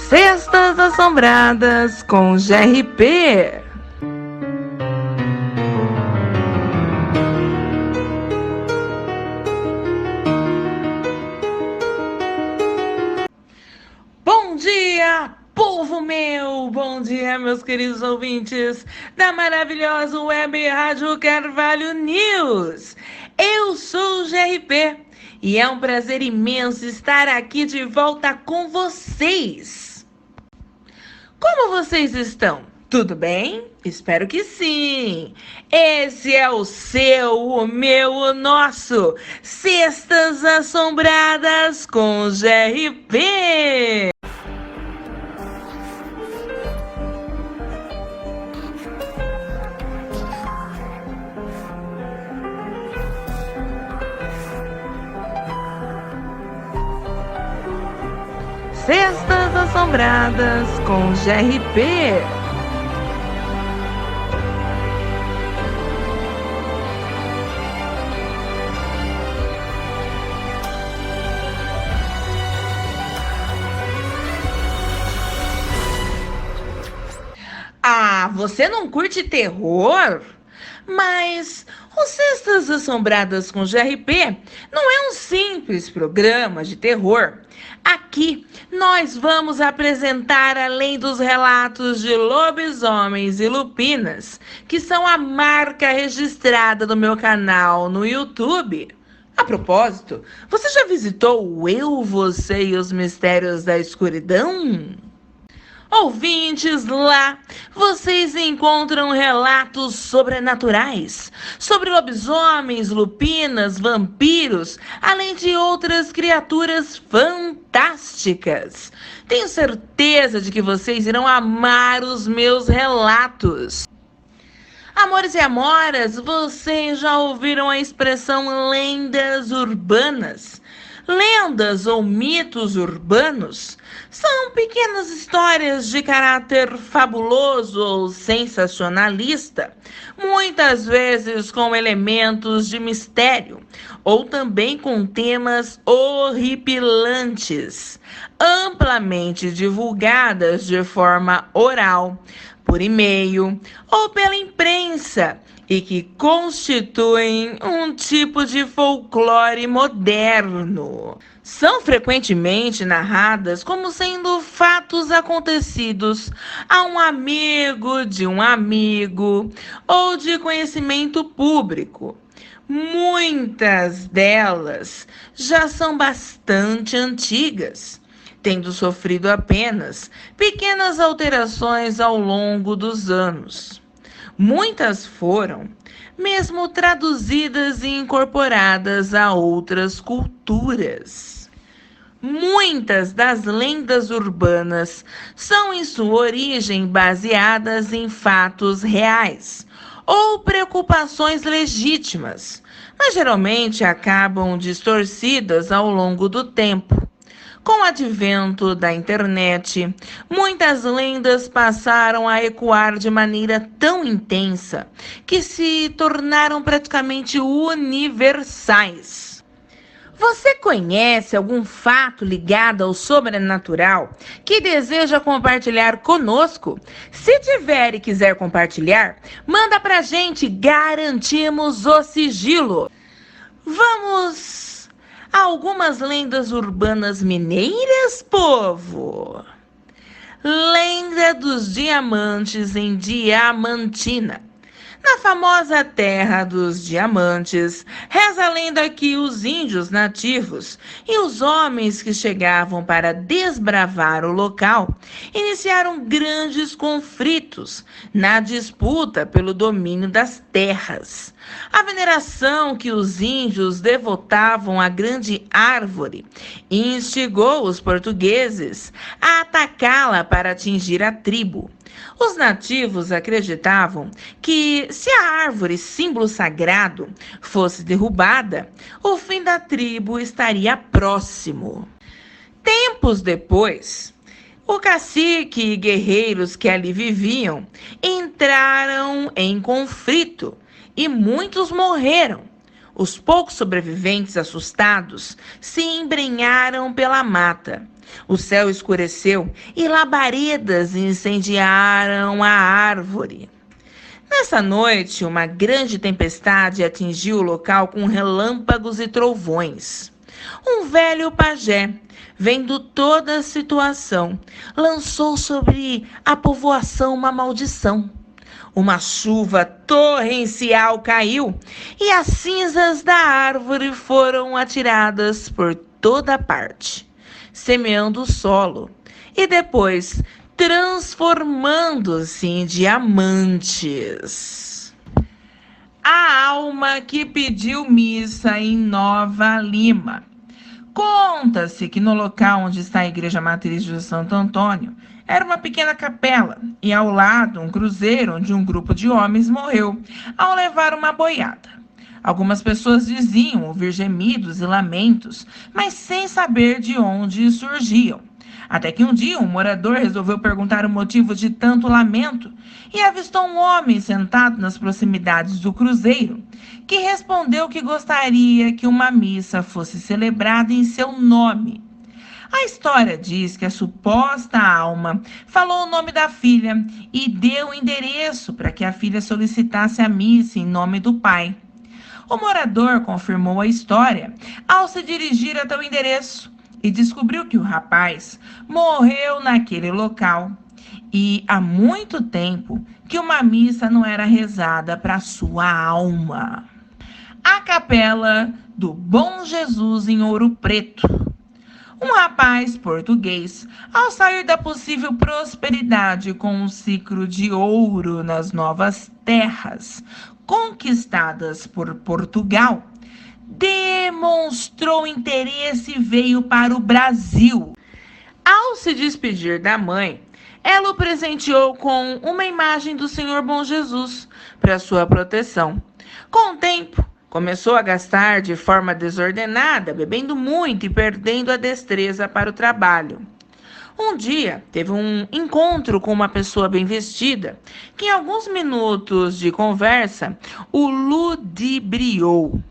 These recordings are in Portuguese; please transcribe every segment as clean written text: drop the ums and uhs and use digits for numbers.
Cestas Assombradas com GRP. Bom dia, povo meu! Bom dia, meus queridos ouvintes da maravilhosa web Rádio Carvalho News. Eu sou o GRP e é um prazer imenso estar aqui de volta com vocês. Como vocês estão? Tudo bem? Espero que sim! Esse é o seu, o meu, o nosso Cestas Assombradas com GRP! Cestas Assombradas com GRP. Ah, você não curte terror? Mas o Cestas Assombradas com GRP não é um simples programa de terror. Aqui nós vamos apresentar, além dos relatos de lobisomens e lupinas, que são a marca registrada do meu canal no YouTube. A propósito, você já visitou o Eu, Você e os Mistérios da Escuridão? Ouvintes, lá vocês encontram relatos sobrenaturais sobre lobisomens, lupinas, vampiros, além de outras criaturas fantásticas. Tenho certeza de que vocês irão amar os meus relatos. Amores e amoras, vocês já ouviram a expressão lendas urbanas? Lendas ou mitos urbanos são pequenas histórias de caráter fabuloso ou sensacionalista, muitas vezes com elementos de mistério ou também com temas horripilantes, amplamente divulgadas de forma oral, por e-mail ou pela imprensa, e que constituem um tipo de folclore moderno. São frequentemente narradas como sendo fatos acontecidos a um amigo de um amigo ou de conhecimento público. Muitas delas já são bastante antigas, tendo sofrido apenas pequenas alterações ao longo dos anos. Muitas foram mesmo traduzidas e incorporadas a outras culturas. Muitas das lendas urbanas são, em sua origem, baseadas em fatos reais ou preocupações legítimas, mas geralmente acabam distorcidas ao longo do tempo. Com o advento da internet, muitas lendas passaram a ecoar de maneira tão intensa que se tornaram praticamente universais. Você conhece algum fato ligado ao sobrenatural que deseja compartilhar conosco? Se tiver e quiser compartilhar, manda pra gente, garantimos o sigilo. Vamos a algumas lendas urbanas mineiras, povo. Lenda dos diamantes em Diamantina. Na famosa terra dos diamantes, reza a lenda que os índios nativos e os homens que chegavam para desbravar o local iniciaram grandes conflitos na disputa pelo domínio das terras. A veneração que os índios devotavam à grande árvore instigou os portugueses a atacá-la para atingir a tribo. Os nativos acreditavam que, se a árvore, símbolo sagrado, fosse derrubada, o fim da tribo estaria próximo. Tempos depois, o cacique e guerreiros que ali viviam entraram em conflito e muitos morreram. Os poucos sobreviventes, assustados, se embrenharam pela mata. O céu escureceu e labaredas incendiaram a árvore. Nessa noite, uma grande tempestade atingiu o local com relâmpagos e trovões. Um velho pajé, vendo toda a situação, lançou sobre a povoação uma maldição. Uma chuva torrencial caiu e as cinzas da árvore foram atiradas por toda parte, semeando o solo e depois transformando-se em diamantes. A alma que pediu missa em Nova Lima. Conta-se que no local onde está a igreja matriz de Santo Antônio, era uma pequena capela e ao lado um cruzeiro onde um grupo de homens morreu ao levar uma boiada. Algumas pessoas diziam ouvir gemidos e lamentos, mas sem saber de onde surgiam. Até que um dia um morador resolveu perguntar o motivo de tanto lamento e avistou um homem sentado nas proximidades do cruzeiro, que respondeu que gostaria que uma missa fosse celebrada em seu nome. A história diz que a suposta alma falou o nome da filha e deu o endereço para que a filha solicitasse a missa em nome do pai. O morador confirmou a história ao se dirigir até o endereço e descobriu que o rapaz morreu naquele local e há muito tempo que uma missa não era rezada para sua alma. A Capela do Bom Jesus em Ouro Preto. Um rapaz português, ao sair da possível prosperidade com um ciclo de ouro nas novas terras conquistadas por Portugal, demonstrou interesse e veio para o Brasil. Ao se despedir da mãe, ela o presenteou com uma imagem do Senhor Bom Jesus para sua proteção. Com o tempo, começou a gastar de forma desordenada, bebendo muito e perdendo a destreza para o trabalho. Um dia, teve um encontro com uma pessoa bem vestida, que em alguns minutos de conversa, o ludibriou.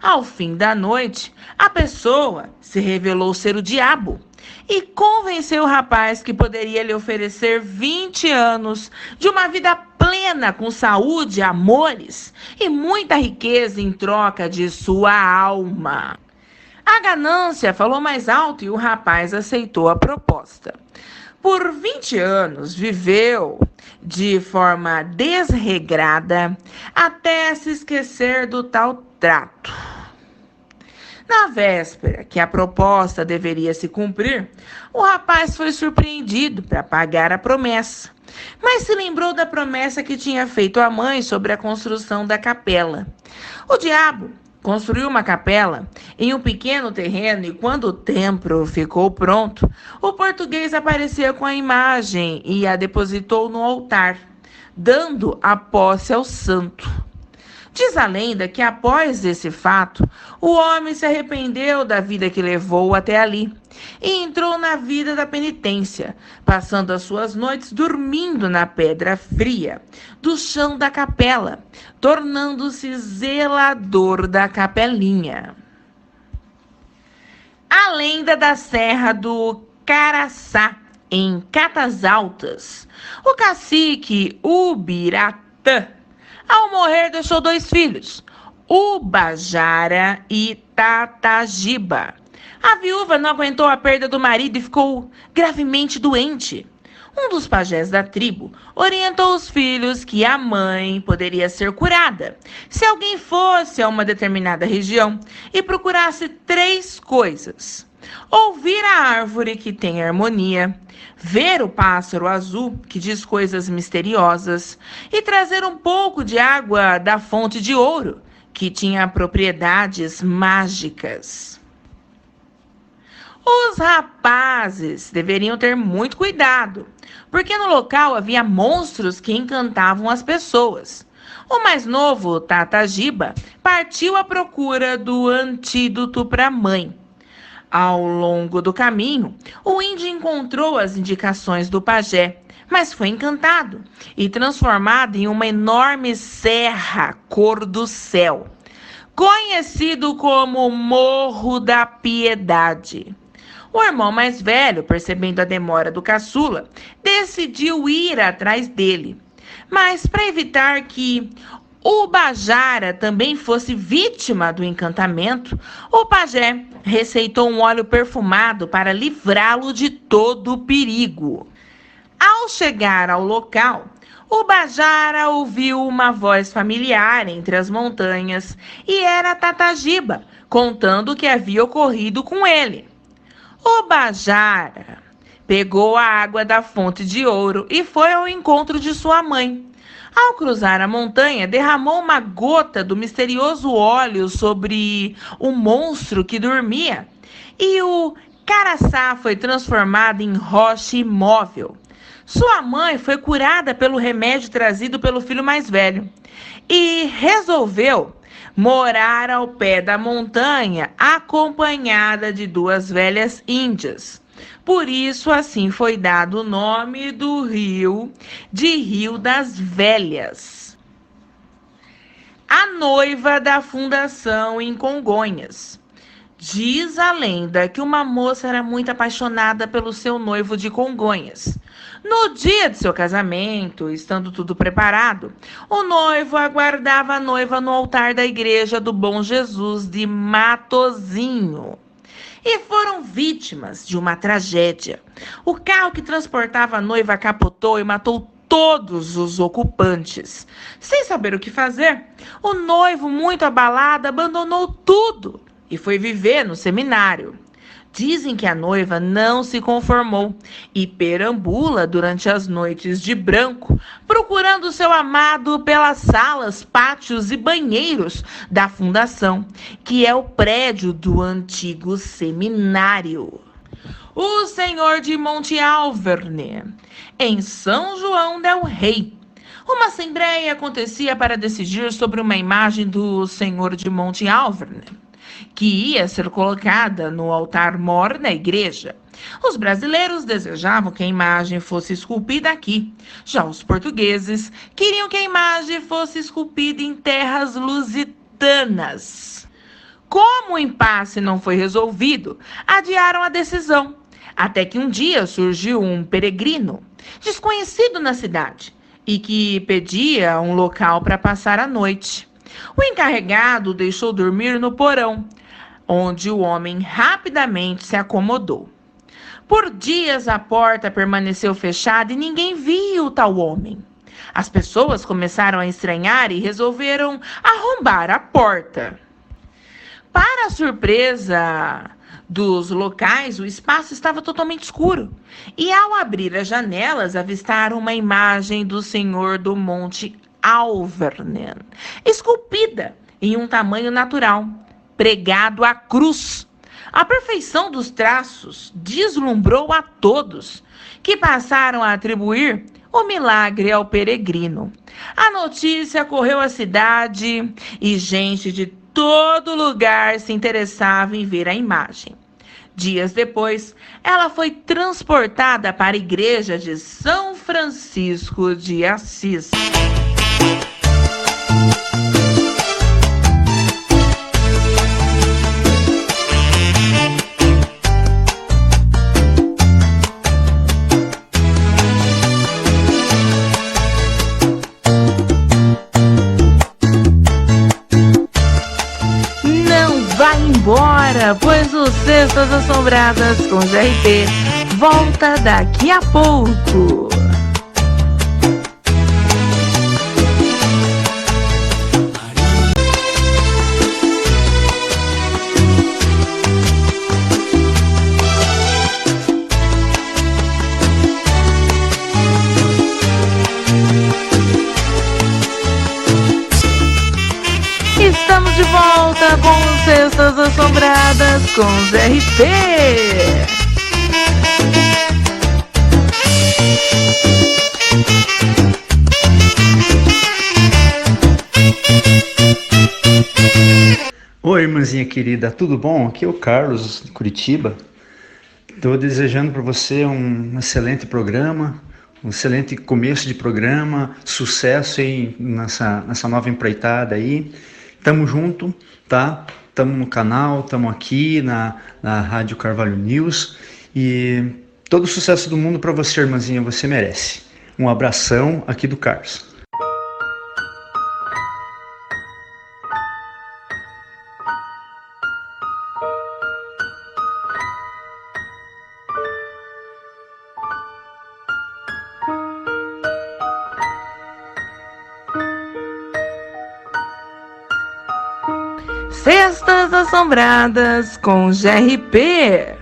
Ao fim da noite, a pessoa se revelou ser o diabo e convenceu o rapaz que poderia lhe oferecer 20 anos de uma vida plena com saúde, amores e muita riqueza em troca de sua alma. A ganância falou mais alto e o rapaz aceitou a proposta. Por 20 anos viveu de forma desregrada até se esquecer do tal trato. Na véspera que a proposta deveria se cumprir, o rapaz foi surpreendido para pagar a promessa, mas se lembrou da promessa que tinha feito à mãe sobre a construção da capela. O diabo construiu uma capela em um pequeno terreno e quando o templo ficou pronto, o português apareceu com a imagem e a depositou no altar, dando a posse ao santo. Diz a lenda que após esse fato, o homem se arrependeu da vida que levou até ali e entrou na vida da penitência, passando as suas noites dormindo na pedra fria do chão da capela, tornando-se zelador da capelinha. A lenda da Serra do Caraçá, em Catas Altas. O cacique Ubiratã, ao morrer, deixou 2 filhos, Ubajara e Tatagiba. A viúva não aguentou a perda do marido e ficou gravemente doente. Um dos pajés da tribo orientou os filhos que a mãe poderia ser curada se alguém fosse a uma determinada região e procurasse 3 coisas: ouvir a árvore que tem harmonia, ver o pássaro azul que diz coisas misteriosas e trazer um pouco de água da fonte de ouro que tinha propriedades mágicas. Os rapazes deveriam ter muito cuidado, porque no local havia monstros que encantavam as pessoas. O mais novo, Tatagiba, partiu à procura do antídoto para a mãe. Ao longo do caminho, o índio encontrou as indicações do pajé, mas foi encantado e transformado em uma enorme serra cor do céu. conhecido como Morro da Piedade. O irmão mais velho, percebendo a demora do caçula, decidiu ir atrás dele. Mas para evitar que o Bajara também fosse vítima do encantamento, o pajé receitou um óleo perfumado para livrá-lo de todo o perigo. Ao chegar ao local, o Bajara ouviu uma voz familiar entre as montanhas e era Tatagiba, contando o que havia ocorrido com ele. O Bajara pegou a água da fonte de ouro e foi ao encontro de sua mãe. Ao cruzar a montanha, derramou uma gota do misterioso óleo sobre o monstro que dormia, e o caraçá foi transformado em rocha imóvel. Sua mãe foi curada pelo remédio trazido pelo filho mais velho e resolveu morar ao pé da montanha, acompanhada de duas velhas índias. Por isso, assim foi dado o nome do rio de Rio das Velhas. A noiva da fundação em Congonhas. Diz a lenda que uma moça era muito apaixonada pelo seu noivo de Congonhas. No dia de seu casamento, estando tudo preparado, o noivo aguardava a noiva no altar da igreja do Bom Jesus de Matozinho. E foram vítimas de uma tragédia. O carro que transportava a noiva capotou e matou todos os ocupantes. Sem saber o que fazer, o noivo, muito abalado, abandonou tudo e foi viver no seminário. Dizem que a noiva não se conformou e perambula durante as noites de branco, procurando seu amado pelas salas, pátios e banheiros da fundação, que é o prédio do antigo seminário. O Senhor de Monte Alverne, em São João del Rei. Uma assembleia acontecia para decidir sobre uma imagem do Senhor de Monte Alverne, que ia ser colocada no altar-mor na igreja. Os brasileiros desejavam que a imagem fosse esculpida aqui. Já os portugueses queriam que a imagem fosse esculpida em terras lusitanas. Como o impasse não foi resolvido, adiaram a decisão, até que um dia surgiu um peregrino, desconhecido na cidade, e que pedia um local para passar a noite. O encarregado o deixou dormir no porão, onde o homem rapidamente se acomodou. Por dias a porta permaneceu fechada e ninguém viu o tal homem. As pessoas começaram a estranhar e resolveram arrombar a porta. Para a surpresa dos locais, o espaço estava totalmente escuro. E ao abrir as janelas, avistaram uma imagem do Senhor do Monte Alverne, esculpida em um tamanho natural, pregado à cruz. A perfeição dos traços deslumbrou a todos, que passaram a atribuir o milagre ao peregrino. A notícia correu à cidade e gente de todo lugar se interessava em ver a imagem. Dias depois, ela foi transportada para a igreja de São Francisco de Assis. Embora, pois o Cestas Assombradas com GRP volta daqui a pouco. Estamos de volta com Cestas Assombradas com GRP. Oi, irmãzinha querida, tudo bom? Aqui é o Carlos, de Curitiba. Estou desejando para você um excelente programa, um excelente começo de programa, sucesso aí nessa nova empreitada aí. Tamo junto, tá? Tamo no canal, tamo aqui na Rádio Carvalho News e todo o sucesso do mundo para você, irmãzinha, você merece. Um abração aqui do Carlos. Cestas Assombradas com GRP.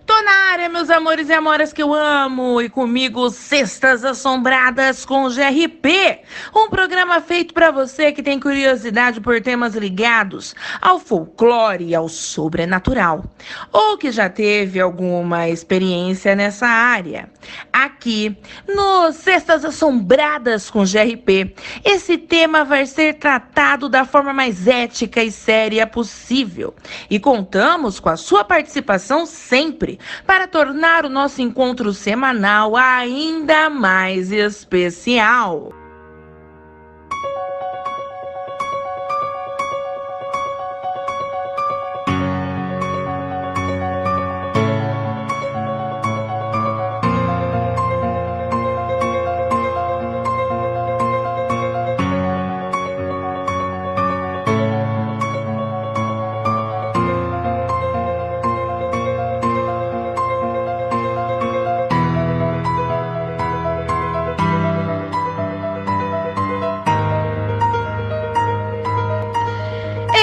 Tô na área, meus amores e amoras que eu amo, e comigo Cestas Assombradas com GRP, um programa feito para você que tem curiosidade por temas ligados ao folclore e ao sobrenatural, ou que já teve alguma experiência nessa área. Aqui no Cestas Assombradas com GRP, esse tema vai ser tratado da forma mais ética e séria possível, e contamos com a sua participação sempre para tornar o nosso encontro semanal ainda mais especial.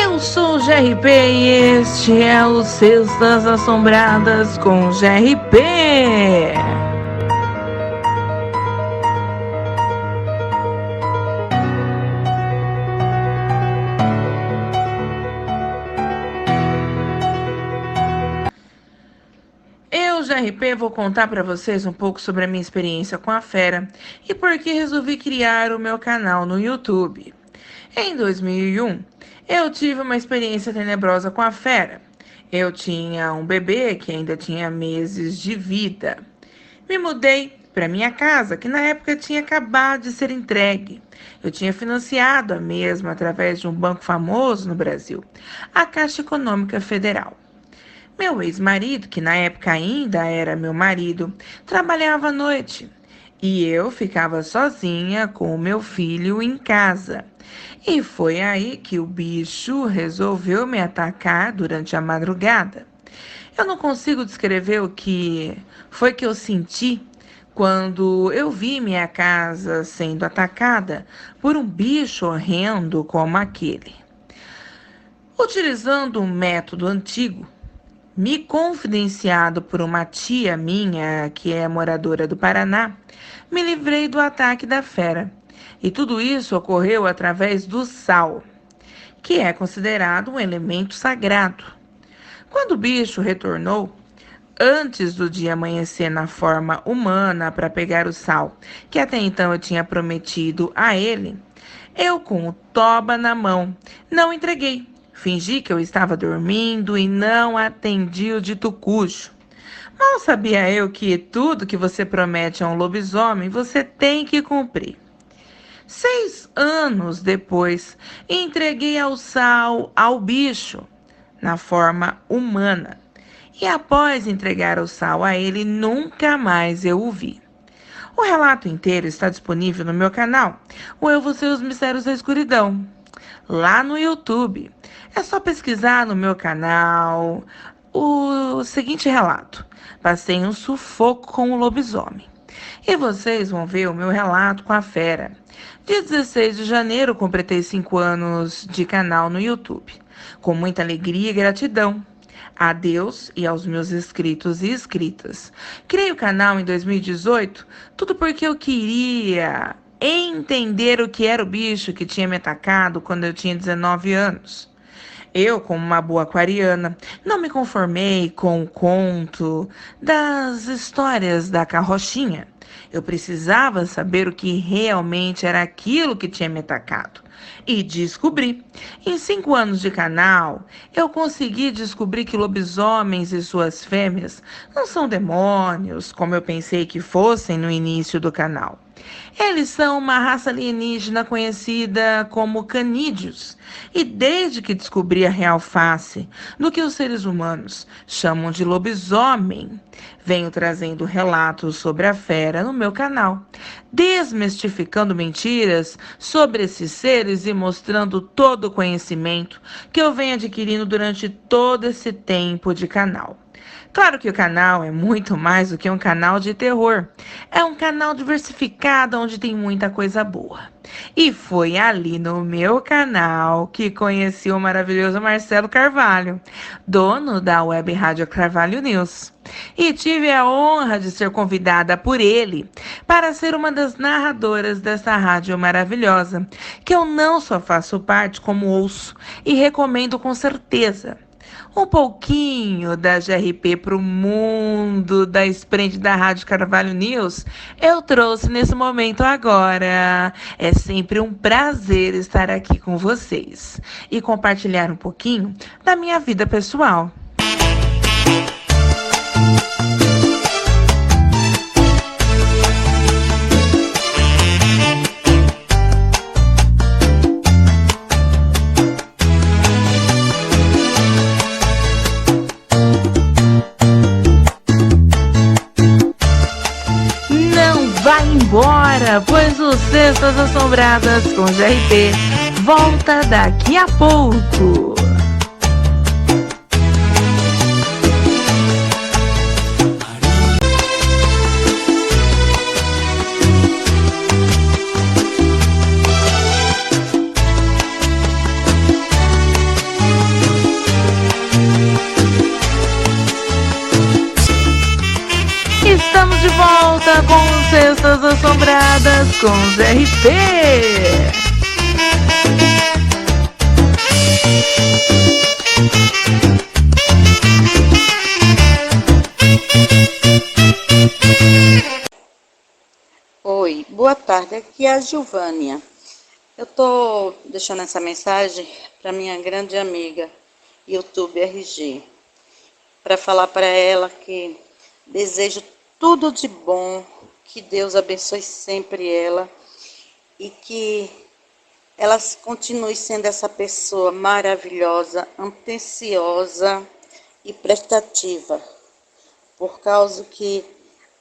Eu sou o GRP e este é o Cestas Assombradas com GRP. Eu, GRP, vou contar para vocês um pouco sobre a minha experiência com a fera e por que resolvi criar o meu canal no YouTube. Em 2001, eu tive uma experiência tenebrosa com a fera. Eu tinha um bebê que ainda tinha meses de vida. Me mudei para minha casa, que na época tinha acabado de ser entregue. Eu tinha financiado a mesma através de um banco famoso no Brasil, a Caixa Econômica Federal. Meu ex-marido, que na época ainda era meu marido, trabalhava à noite e eu ficava sozinha com o meu filho em casa. E foi aí que o bicho resolveu me atacar durante a madrugada. Eu não consigo descrever o que foi que eu senti quando eu vi minha casa sendo atacada por um bicho horrendo como aquele. Utilizando um método antigo, me confidenciado por uma tia minha, que é moradora do Paraná, me livrei do ataque da fera. E tudo isso ocorreu através do sal, que é considerado um elemento sagrado. Quando o bicho retornou, antes do dia amanhecer na forma humana para pegar o sal, que até então eu tinha prometido a ele, eu com o toba na mão não entreguei. Fingi que eu estava dormindo e não atendi o dito cujo. Mal sabia eu que tudo que você promete a um lobisomem, você tem que cumprir. 6 anos depois, entreguei ao sal ao bicho, na forma humana. E após entregar o sal a ele, nunca mais eu o vi. O relato inteiro está disponível no meu canal, o Eu, Você e os Mistérios da Escuridão, lá no YouTube. É só pesquisar no meu canal o seguinte relato: passei um sufoco com o lobisomem. E vocês vão ver o meu relato com a fera. Dia 16 de janeiro, completei 5 anos de canal no YouTube. Com muita alegria e gratidão a Deus e aos meus inscritos e inscritas. Criei o canal em 2018, tudo porque eu queria entender o que era o bicho que tinha me atacado quando eu tinha 19 anos. Eu, como uma boa aquariana, não me conformei com o conto das histórias da carrochinha. Eu precisava saber o que realmente era aquilo que tinha me atacado. E descobri. Em 5 anos de canal, eu consegui descobrir que lobisomens e suas fêmeas não são demônios, como eu pensei que fossem no início do canal. Eles são uma raça alienígena conhecida como canídeos. E desde que descobri a real face do que os seres humanos chamam de lobisomem, venho trazendo relatos sobre a fera no meu canal, desmistificando mentiras sobre esses seres e mostrando todo o conhecimento que eu venho adquirindo durante todo esse tempo de canal. Claro que o canal é muito mais do que um canal de terror. É um canal diversificado onde tem muita coisa boa. E foi ali no meu canal que conheci o maravilhoso Marcelo Carvalho, dono da Web Rádio Carvalho News. E tive a honra de ser convidada por ele para ser uma das narradoras dessa rádio maravilhosa, que eu não só faço parte, como ouço e recomendo com certeza. Um pouquinho da GRP para o mundo da esplêndida Rádio Carvalho News eu trouxe nesse momento agora. É sempre um prazer estar aqui com vocês e compartilhar um pouquinho da minha vida pessoal. Vai embora, pois o Cestas Assombradas com GRP volta daqui a pouco. Estamos de volta com Cestas Assombradas com GRP. Oi, boa tarde, aqui é a Gilvânia. Eu tô deixando essa mensagem para minha grande amiga YouTube RG, para falar para ela que desejo tudo de bom, que Deus abençoe sempre ela e que ela continue sendo essa pessoa maravilhosa, atenciosa e prestativa, por causa que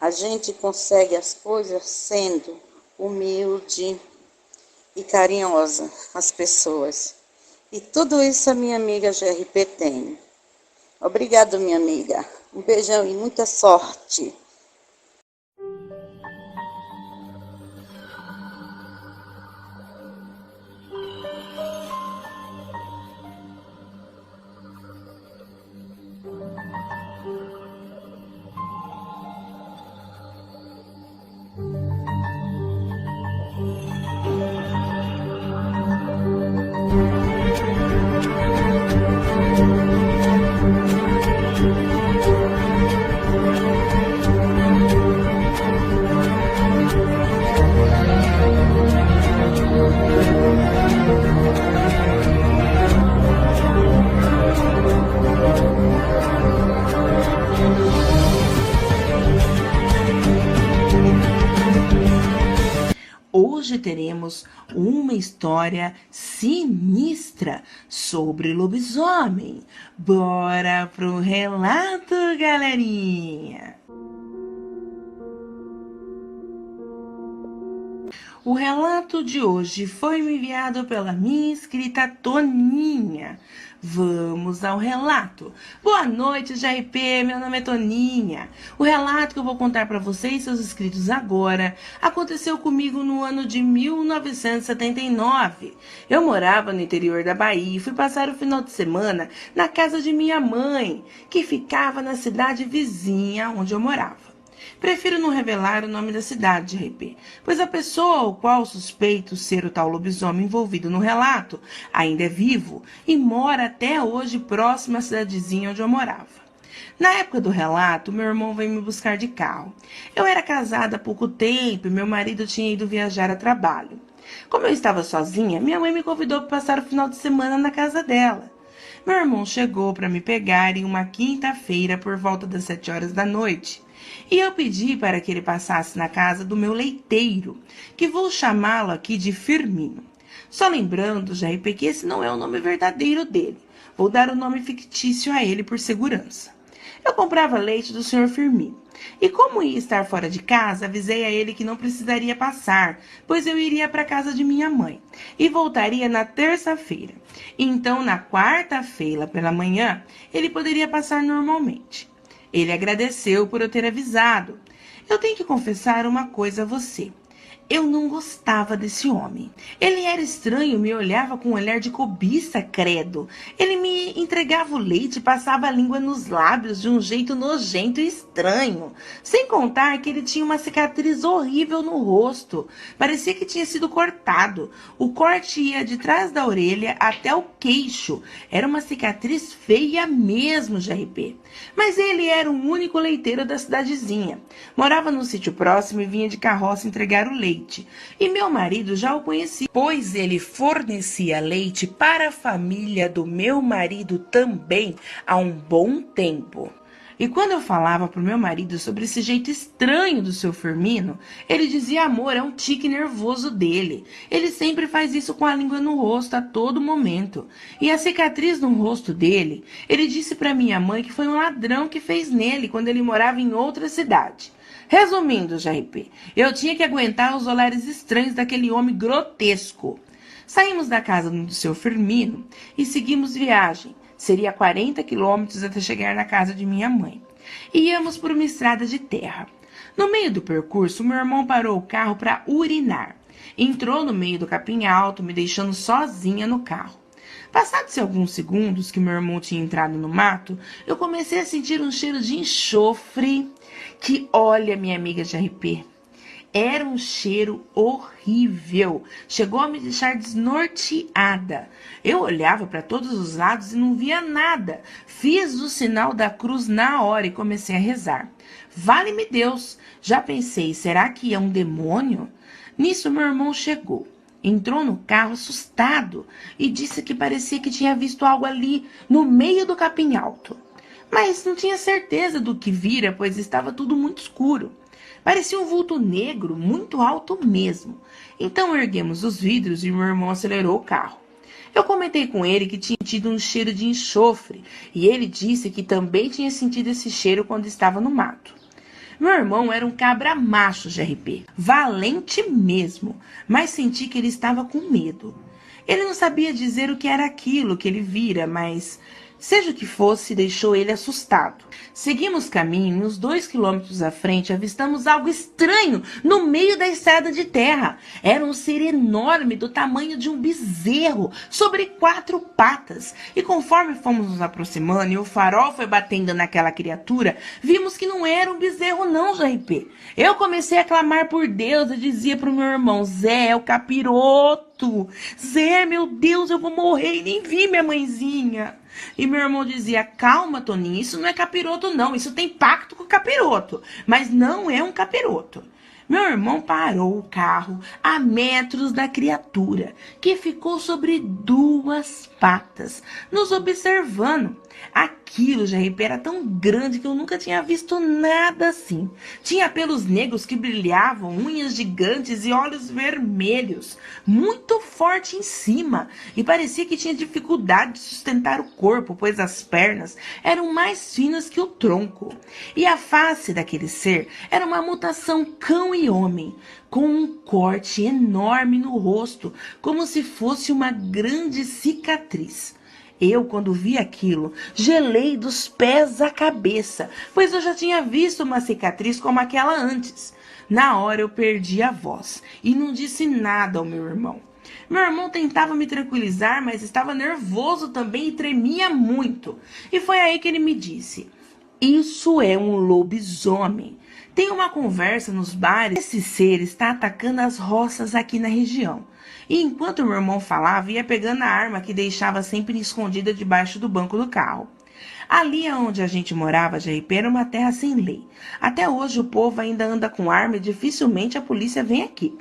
a gente consegue as coisas sendo humilde e carinhosa com as pessoas. E tudo isso a minha amiga GRP tem. Obrigado, minha amiga. Um beijão e muita sorte. Hoje teremos uma história sinistra sobre lobisomem. Bora pro relato, galerinha! O relato de hoje foi me enviado pela minha inscrita Toninha. Vamos ao relato. Boa noite, GRP, meu nome é Toninha. O relato que eu vou contar para vocês, seus inscritos agora, aconteceu comigo no ano de 1979. Eu morava no interior da Bahia e fui passar o final de semana na casa de minha mãe, que ficava na cidade vizinha onde eu morava. Prefiro não revelar o nome da cidade, GRP, pois a pessoa ao qual suspeito ser o tal lobisomem envolvido no relato ainda é vivo e mora até hoje próximo à cidadezinha onde eu morava. Na época do relato, meu irmão veio me buscar de carro. Eu era casada há pouco tempo e meu marido tinha ido viajar a trabalho. Como eu estava sozinha, minha mãe me convidou para passar o final de semana na casa dela. Meu irmão chegou para me pegar em uma quinta-feira por volta das 7 horas da noite. E eu pedi para que ele passasse na casa do meu leiteiro, que vou chamá-lo aqui de Firmino. Só lembrando, JP, que esse não é o nome verdadeiro dele. Vou dar o nome fictício a ele por segurança. Eu comprava leite do Sr. Firmino. E como ia estar fora de casa, avisei a ele que não precisaria passar, pois eu iria para a casa de minha mãe e voltaria na terça-feira. Então, na quarta-feira pela manhã, ele poderia passar normalmente. Ele agradeceu por eu ter avisado. Eu tenho que confessar uma coisa a você. Eu não gostava desse homem. Ele era estranho, me olhava com um olhar de cobiça, credo. Ele me entregava o leite e passava a língua nos lábios de um jeito nojento e estranho. Sem contar que ele tinha uma cicatriz horrível no rosto. Parecia que tinha sido cortado. O corte ia de trás da orelha até o queixo. Era uma cicatriz feia mesmo, JP. Mas ele era o único leiteiro da cidadezinha. Morava num sítio próximo e vinha de carroça entregar o leite. E meu marido já o conhecia, pois ele fornecia leite para a família do meu marido também há um bom tempo. E quando eu falava pro meu marido sobre esse jeito estranho do seu Firmino, ele dizia: amor, é um tique nervoso dele. Ele sempre faz isso com a língua no rosto a todo momento. E a cicatriz no rosto dele, ele disse para minha mãe que foi um ladrão que fez nele quando ele morava em outra cidade. Resumindo, JP, eu tinha que aguentar os olhares estranhos daquele homem grotesco. Saímos da casa do seu Firmino e seguimos viagem. Seria 40 quilômetros até chegar na casa de minha mãe. Íamos por uma estrada de terra. No meio do percurso, meu irmão parou o carro para urinar. Entrou no meio do capim alto, me deixando sozinha no carro. Passados alguns segundos que meu irmão tinha entrado no mato, eu comecei a sentir um cheiro de enxofre que, olha, minha amiga JP, era um cheiro horrível. Chegou a me deixar desnorteada. Eu olhava para todos os lados e não via nada. Fiz o sinal da cruz na hora e comecei a rezar. Vale-me Deus! Já pensei, será que é um demônio? Nisso, meu irmão chegou. Entrou no carro assustado e disse que parecia que tinha visto algo ali no meio do capim alto. Mas não tinha certeza do que vira, pois estava tudo muito escuro. Parecia um vulto negro, muito alto mesmo. Então erguemos os vidros e meu irmão acelerou o carro. Eu comentei com ele que tinha tido um cheiro de enxofre e ele disse que também tinha sentido esse cheiro quando estava no mato. Meu irmão era um cabra macho, JP, valente mesmo, mas senti que ele estava com medo. Ele não sabia dizer o que era aquilo que ele vira, mas seja o que fosse, deixou ele assustado. Seguimos caminho e uns 2 quilômetros à frente avistamos algo estranho no meio da estrada de terra. Era um ser enorme do tamanho de um bezerro, sobre 4 patas. E conforme fomos nos aproximando e o farol foi batendo naquela criatura, vimos que não era um bezerro não, JP. Eu comecei a clamar por Deus e dizia pro meu irmão: Zé, é o capiroto. Zé, meu Deus, eu vou morrer e nem vi minha mãezinha. E meu irmão dizia: calma, Toninho, isso não é capiroto não, isso tem pacto com o capiroto, mas não é um capiroto. Meu irmão parou o carro a metros da criatura, que ficou sobre 2 patas, nos observando. Aquilo, JP, era tão grande que eu nunca tinha visto nada assim. Tinha pelos negros que brilhavam, unhas gigantes e olhos vermelhos, muito forte em cima, e parecia que tinha dificuldade de sustentar o corpo, pois as pernas eram mais finas que o tronco. E a face daquele ser era uma mutação cão e homem, com um corte enorme no rosto, como se fosse uma grande cicatriz. Eu, quando vi aquilo, gelei dos pés à cabeça, pois eu já tinha visto uma cicatriz como aquela antes. Na hora eu perdi a voz e não disse nada ao meu irmão. Meu irmão tentava me tranquilizar, mas estava nervoso também e tremia muito. E foi aí que ele me disse: isso é um lobisomem. Tem uma conversa nos bares. Esse ser está atacando as roças aqui na região. E enquanto meu irmão falava, ia pegando a arma que deixava sempre escondida debaixo do banco do carro. Ali onde a gente morava, JP, era uma terra sem lei. Até hoje o povo ainda anda com arma e dificilmente a polícia vem aqui.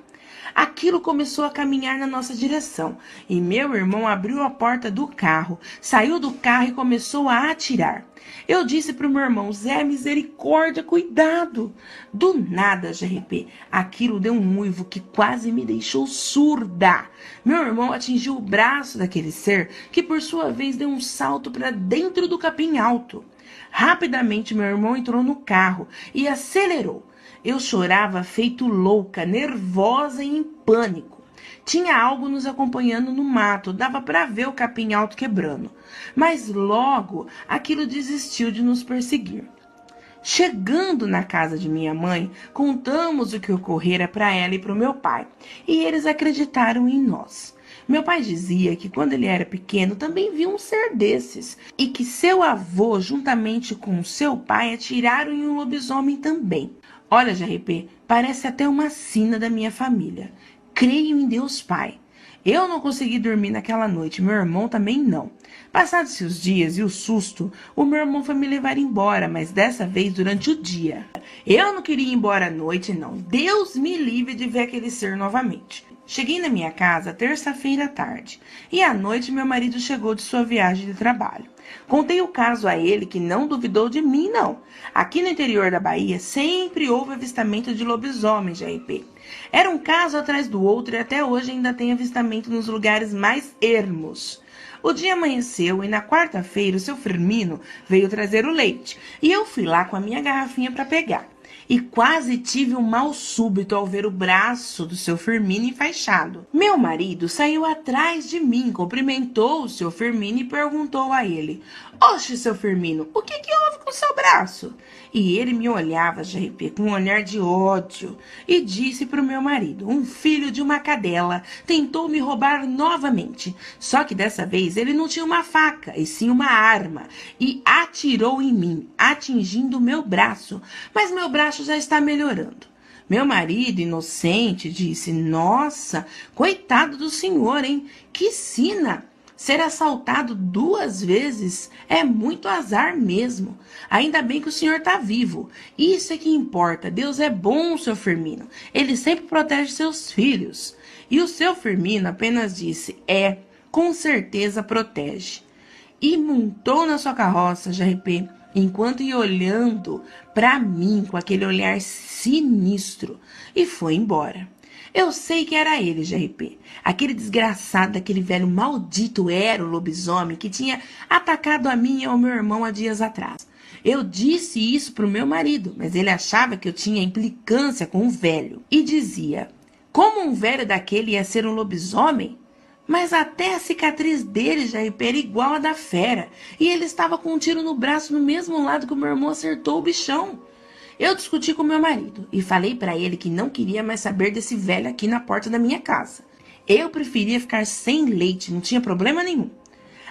Aquilo começou a caminhar na nossa direção e meu irmão abriu a porta do carro, saiu do carro e começou a atirar. Eu disse para o meu irmão: Zé, misericórdia, cuidado. Do nada, GRP, aquilo deu um uivo que quase me deixou surda. Meu irmão atingiu o braço daquele ser, que por sua vez deu um salto para dentro do capim alto. Rapidamente meu irmão entrou no carro e acelerou. Eu chorava feito louca, nervosa e em pânico. Tinha algo nos acompanhando no mato, dava para ver o capim alto quebrando. Mas logo aquilo desistiu de nos perseguir. Chegando na casa de minha mãe, contamos o que ocorrera para ela e para o meu pai, e eles acreditaram em nós. Meu pai dizia que quando ele era pequeno também viu um ser desses, e que seu avô, juntamente com seu pai, atiraram em um lobisomem também. Olha, GRP, parece até uma sina da minha família. Creio em Deus Pai. Eu não consegui dormir naquela noite, meu irmão também não. Passados-se os dias e o susto, o meu irmão foi me levar embora, mas dessa vez durante o dia. Eu não queria ir embora à noite, não. Deus me livre de ver aquele ser novamente. Cheguei na minha casa terça-feira à tarde, e à noite meu marido chegou de sua viagem de trabalho. Contei o caso a ele, que não duvidou de mim, não. Aqui no interior da Bahia sempre houve avistamento de lobisomens, GRP. Era um caso atrás do outro e até hoje ainda tem avistamento nos lugares mais ermos. O dia amanheceu e na quarta-feira o seu Firmino veio trazer o leite, e eu fui lá com a minha garrafinha para pegar. E quase tive um mal súbito ao ver o braço do seu Firmino enfaixado. Meu marido saiu atrás de mim, cumprimentou o seu Firmino e perguntou a ele: Oxe, seu Firmino, o que houve com o seu braço? E ele me olhava, GRP, com um olhar de ódio, e disse para o meu marido: um filho de uma cadela tentou me roubar novamente, só que dessa vez ele não tinha uma faca, e sim uma arma, e atirou em mim, atingindo o meu braço, mas meu braço já está melhorando. Meu marido, inocente, disse: nossa, coitado do senhor, hein? Que sina! Ser assaltado 2 vezes é muito azar mesmo. Ainda bem que o senhor está vivo. Isso é que importa. Deus é bom, seu Firmino. Ele sempre protege seus filhos. E o seu Firmino apenas disse: com certeza protege. E montou na sua carroça, GRP, enquanto ia olhando para mim com aquele olhar sinistro, e foi embora. Eu sei que era ele, GRP. Aquele desgraçado daquele velho maldito era o lobisomem que tinha atacado a mim e ao meu irmão há dias atrás. Eu disse isso pro meu marido, mas ele achava que eu tinha implicância com o velho. E dizia: como um velho daquele ia ser um lobisomem? Mas até a cicatriz dele, GRP, era igual a da fera. E ele estava com um tiro no braço no mesmo lado que o meu irmão acertou o bichão. Eu discuti com meu marido e falei para ele que não queria mais saber desse velho aqui na porta da minha casa. Eu preferia ficar sem leite, não tinha problema nenhum.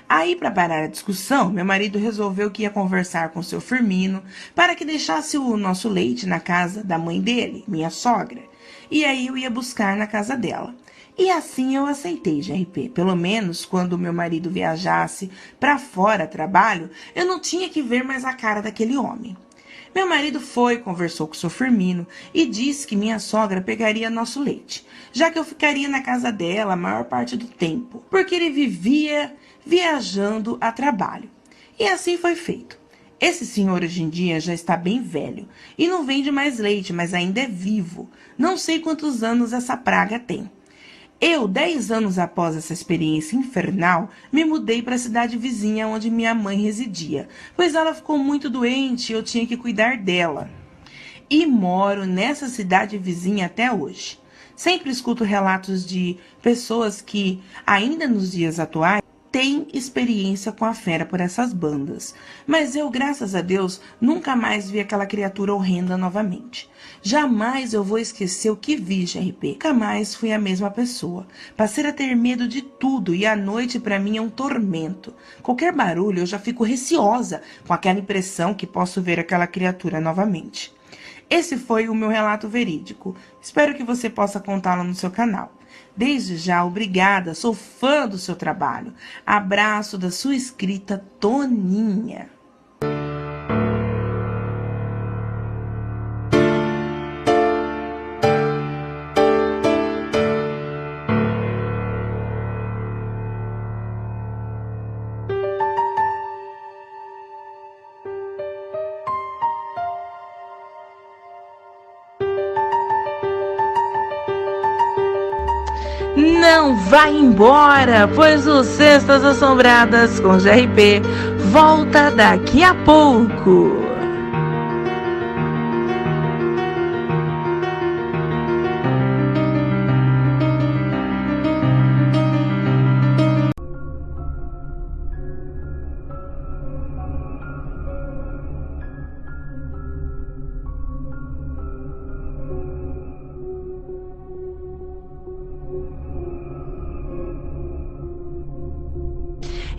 Aí, para parar a discussão, meu marido resolveu que ia conversar com o seu Firmino para que deixasse o nosso leite na casa da mãe dele, minha sogra. E aí eu ia buscar na casa dela. E assim eu aceitei, GRP. Pelo menos quando meu marido viajasse para fora a trabalho, eu não tinha que ver mais a cara daquele homem. Meu marido foi, conversou com o seu Firmino e disse que minha sogra pegaria nosso leite, já que eu ficaria na casa dela a maior parte do tempo, porque ele vivia viajando a trabalho. E assim foi feito. Esse senhor hoje em dia já está bem velho e não vende mais leite, mas ainda é vivo. Não sei quantos anos essa praga tem. Eu, 10 anos após essa experiência infernal, me mudei para a cidade vizinha onde minha mãe residia, pois ela ficou muito doente e eu tinha que cuidar dela. E moro nessa cidade vizinha até hoje. Sempre escuto relatos de pessoas que, ainda nos dias atuais, têm experiência com a fera por essas bandas. Mas eu, graças a Deus, nunca mais vi aquela criatura horrenda novamente. Jamais eu vou esquecer o que vi, GRP. Nunca mais fui a mesma pessoa. Passei a ter medo de tudo e a noite para mim é um tormento. Qualquer barulho eu já fico receosa com aquela impressão que posso ver aquela criatura novamente. Esse foi o meu relato verídico. Espero que você possa contá-lo no seu canal. Desde já, obrigada, sou fã do seu trabalho. Abraço da sua inscrita Toninha. Não vai embora, pois o Cestas Assombradas com GRP volta daqui a pouco.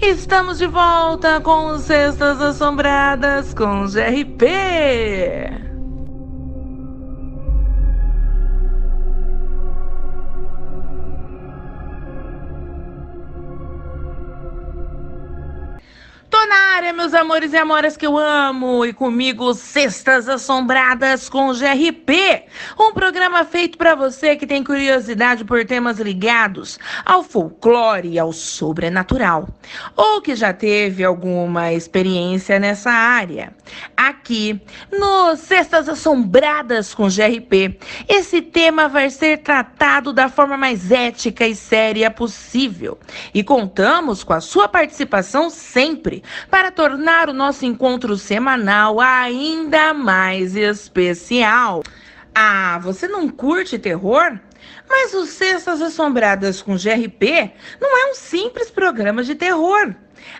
Estamos de volta com Cestas Assombradas com GRP. Tô na área, meus amores e amoras que eu amo, e comigo Cestas Assombradas com GRP, um programa feito para você que tem curiosidade por temas ligados ao folclore e ao sobrenatural, ou que já teve alguma experiência nessa área. Aqui, no Cestas Assombradas com GRP, esse tema vai ser tratado da forma mais ética e séria possível, e contamos com a sua participação sempre, para tornar o nosso encontro semanal ainda mais especial. Ah, você não curte terror? Mas o Cestas Assombradas com GRP não é um simples programa de terror.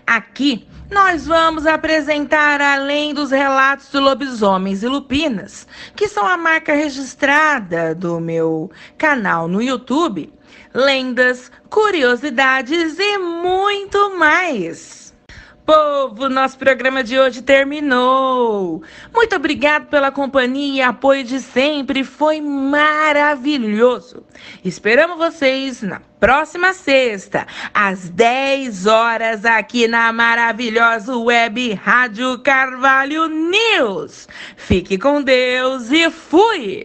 Aqui nós vamos apresentar, além dos relatos de lobisomens e lupinas, que são a marca registrada do meu canal no YouTube, lendas, curiosidades e muito mais. Povo, nosso programa de hoje terminou. Muito obrigado pela companhia e apoio de sempre, foi maravilhoso. Esperamos vocês na próxima sexta, às 10 horas, aqui na maravilhosa web Rádio Carvalho News. Fique com Deus e fui!